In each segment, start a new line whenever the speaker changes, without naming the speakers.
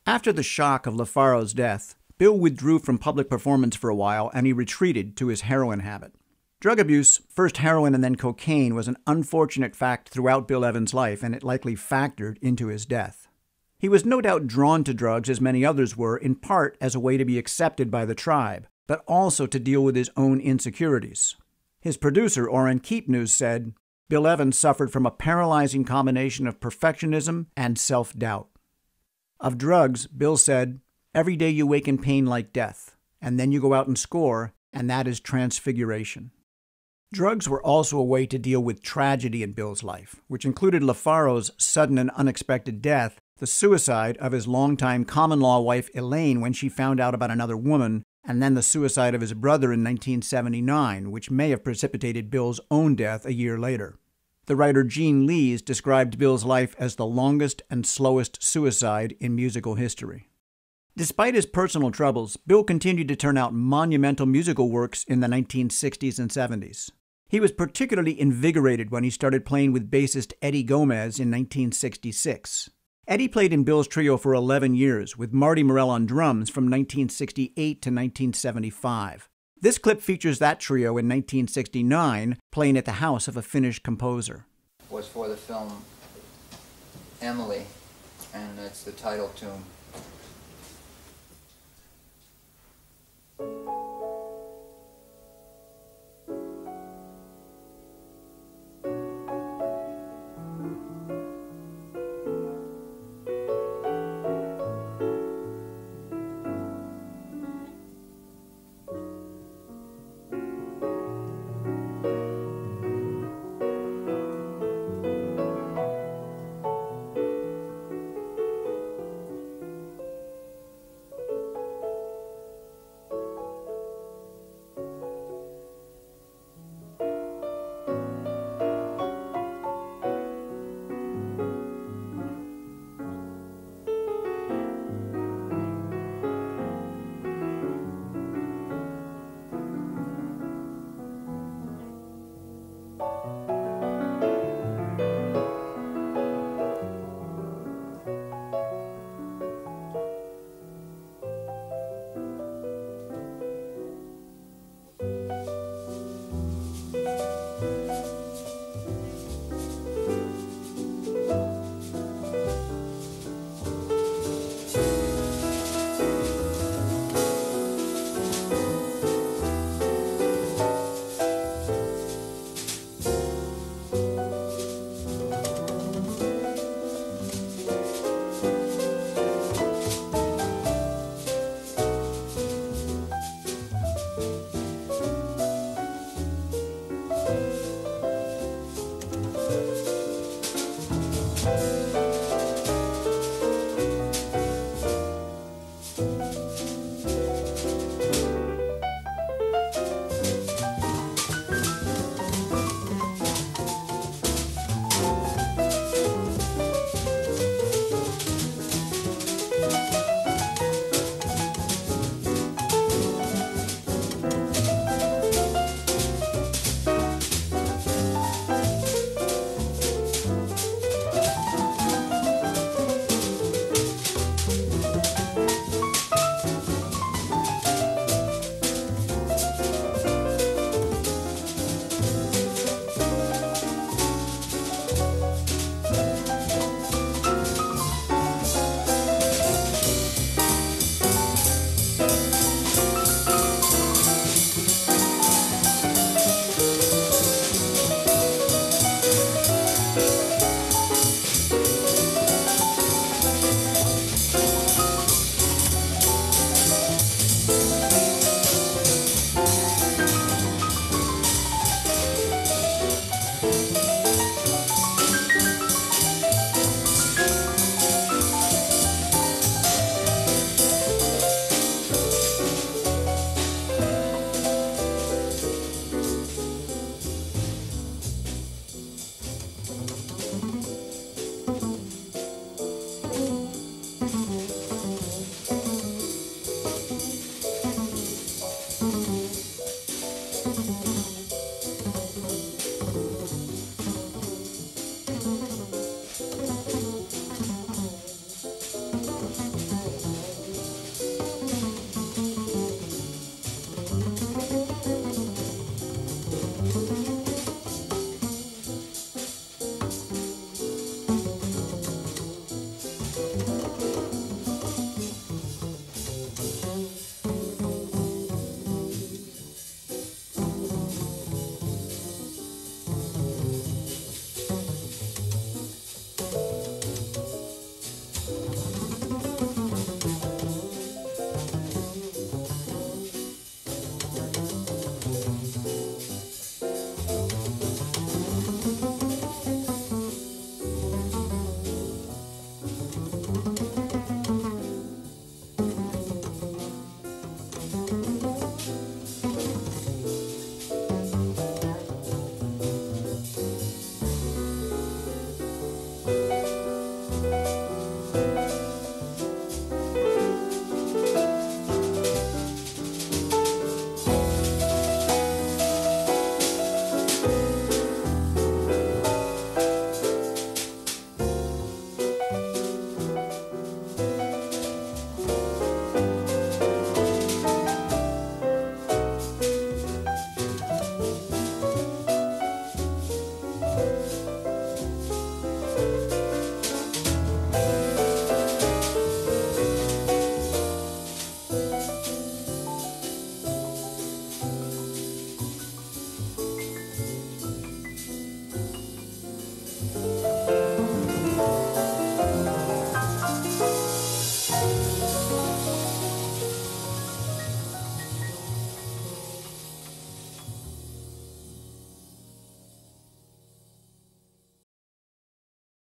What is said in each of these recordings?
After the shock of LaFaro's death, Bill withdrew from public performance for a while and he retreated to his heroin habit. Drug abuse, first heroin and then cocaine, was an unfortunate fact throughout Bill Evans' life, and it likely factored into his death. He was no doubt drawn to drugs, as many others were, in part as a way to be accepted by the tribe, but also to deal with his own insecurities. His producer, Orrin Keepnews, said, Bill Evans suffered from a paralyzing combination of perfectionism and self-doubt. Of drugs, Bill said, every day you wake in pain like death, and then you go out and score, and that is transfiguration. Drugs were also a way to deal with tragedy in Bill's life, which included LaFaro's sudden and unexpected death, the suicide of his longtime common-law wife Elaine when she found out about another woman, and then the suicide of his brother in 1979, which may have precipitated Bill's own death a year later. The writer Gene Lees described Bill's life as the longest and slowest suicide in musical history. Despite his personal troubles, Bill continued to turn out monumental musical works in the 1960s and 70s. He was particularly invigorated when he started playing with bassist Eddie Gomez in 1966. Eddie played in Bill's trio for 11 years, with Marty Morell on drums from 1968 to 1975. This clip features that trio in 1969, playing at the house of a Finnish composer.
Was for the film Emily, and it's the title tune.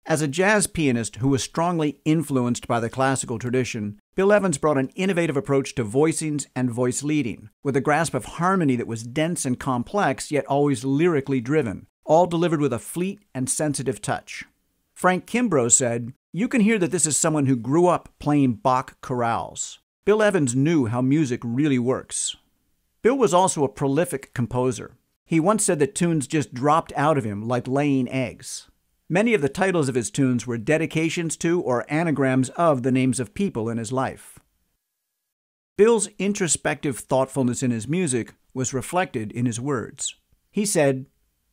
As a jazz pianist who was strongly influenced by the classical tradition, Bill Evans brought an innovative approach to voicings and voice leading, with a grasp of harmony that was dense and complex, yet always lyrically driven, all delivered with a fleet and sensitive touch. Frank Kimbrough said, "You can hear that this is someone who grew up playing Bach chorales." Bill Evans knew how music really works. Bill was also a prolific composer. He once said that tunes just dropped out of him like laying eggs. Many of the titles of his tunes were dedications to or anagrams of the names of people in his life. Bill's introspective thoughtfulness in his music was reflected in his words. He said,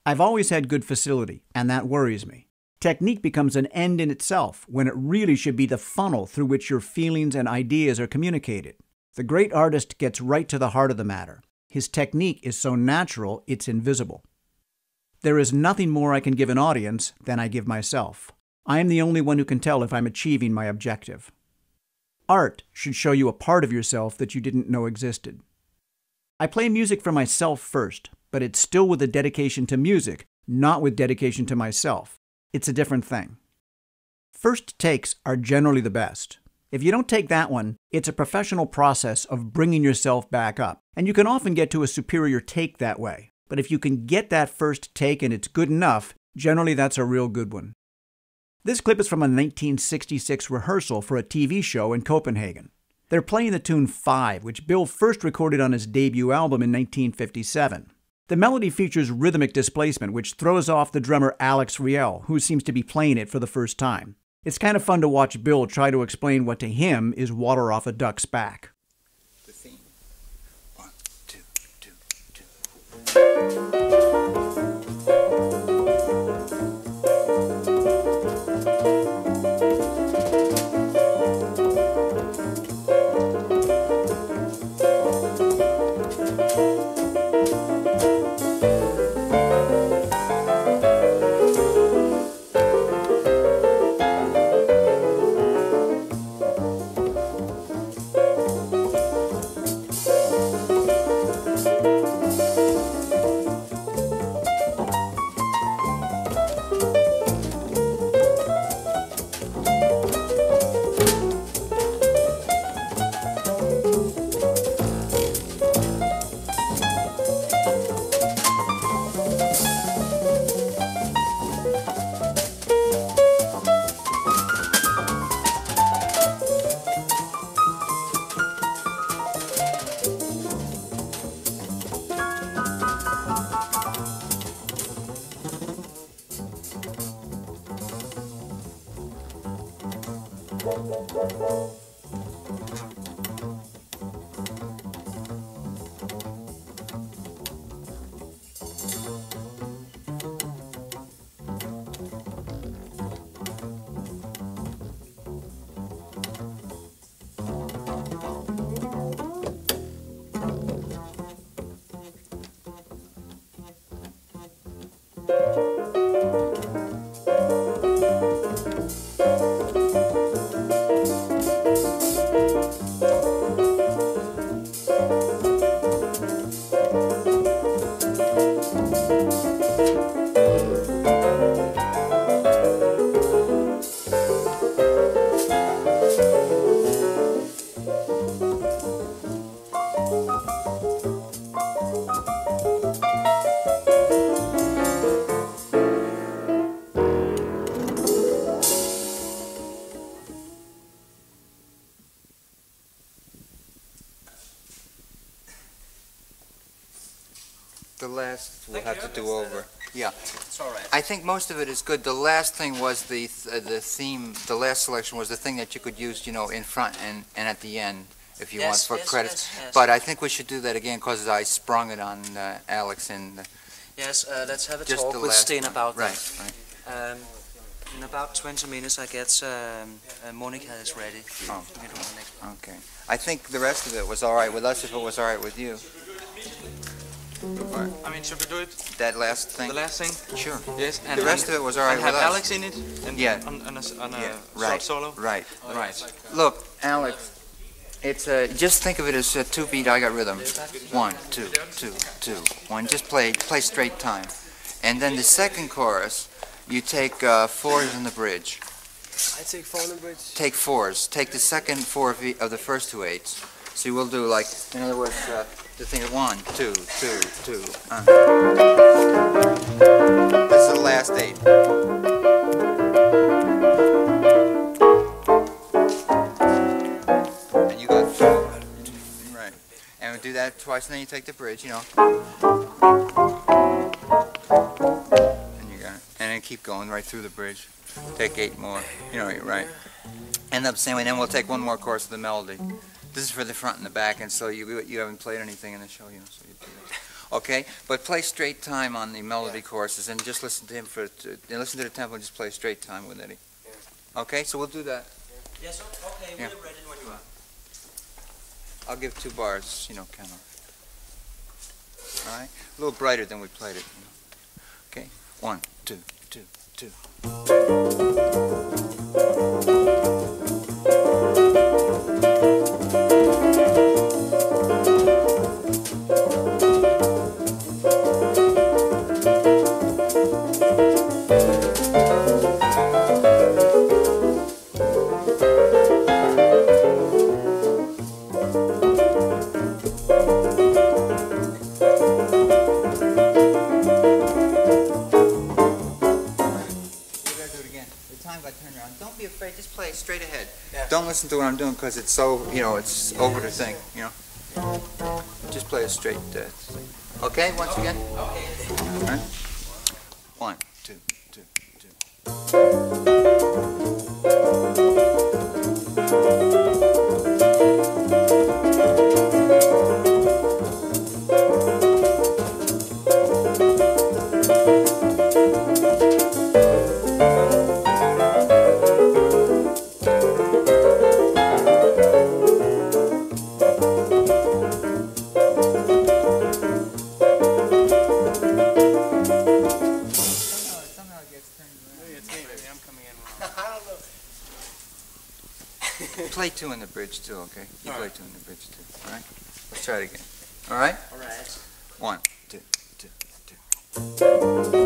"I've always had good facility, and that worries me. Technique becomes an end in itself when it really should be the funnel through which your feelings and ideas are communicated. The great artist gets right to the heart of the matter. His technique is so natural, it's invisible. There is nothing more I can give an audience than I give myself. I am the only one who can tell if I'm achieving my objective. Art should show you a part of yourself that you didn't know existed. I play music for myself first, but it's still with a dedication to music, not with dedication to myself. It's a different thing. First takes are generally the best. If you don't take that one, it's a professional process of bringing yourself back up, and you can often get to a superior take that way. But if you can get that first take and it's good enough, generally that's a real good one. This clip is from a 1966 rehearsal for a TV show in Copenhagen. They're playing the tune 5, which Bill first recorded on his debut album in 1957. The melody features rhythmic displacement, which throws off the drummer Alex Riel, who seems to be playing it for the first time. It's kind of fun to watch Bill try to explain what to him is water off a duck's back.
The theme. 1, 2, 2, 2. The last we'll have to do over. Yeah,
It's all right.
I think most of it is good. The last thing was the theme. The last selection was the thing that you could use, you know, in front and at the end if you want for credits.
Yes.
But I think we should do that again because I sprung it on Alex and
Yes, let's have a
just
talk
the
with
last
Sten
one.
about
Right,
that.
right.
In about 20 minutes, I guess Monica is ready.
Oh.
We can do the next one.
Okay. I think the rest of it was all right with us if it was all right with you.
I mean, should we do it?
That last thing?
The last thing?
Sure.
Yes.
The rest of it was all right
and
with
have
us.
Alex in it? And
Yeah.
On a
Yeah,
short
right,
solo?
right.
Right.
Look, Alex, it's just think of it as a 2-beat I got rhythm. 1, 2, 2, 2, 1. Just play straight time. And then the second chorus, You take fours in the bridge.
I take 4 in the bridge.
Take fours. Take the second four of the first two eights. So we'll do like, in other words, the thing of 1, 2, 2, 2. This is the last 8. And you got 4. Right. And we do that twice, and then you take the bridge, you know. And you got it. And then keep going right through the bridge. Take 8 more. You know, right. End up the same way. Then we'll take one more course of the melody. This is for the front and the back, and so you haven't played anything in the show, you know. So you do that. Okay, but play straight time on the melody courses, and just listen to him listen to the tempo, and just play straight time with Eddie.
Yeah.
Okay, so we'll do that.
Yes, okay,
Yeah.
we're ready when you are.
I'll give 2 bars, you know, kind of. All right, a little brighter than we played it. You know. Okay, 1, 2, 2, 2. Don't be afraid, just play straight ahead. Yeah. Don't listen to what I'm doing because it's so, you know, it's over the thing, you know. Just play a straight okay, once again? Okay. All right. 1, 2, 2, Play 2 in the bridge too, okay? You play 2 in the bridge too, all right? Let's try it again. All right?
All right.
1, 2, 2, 2.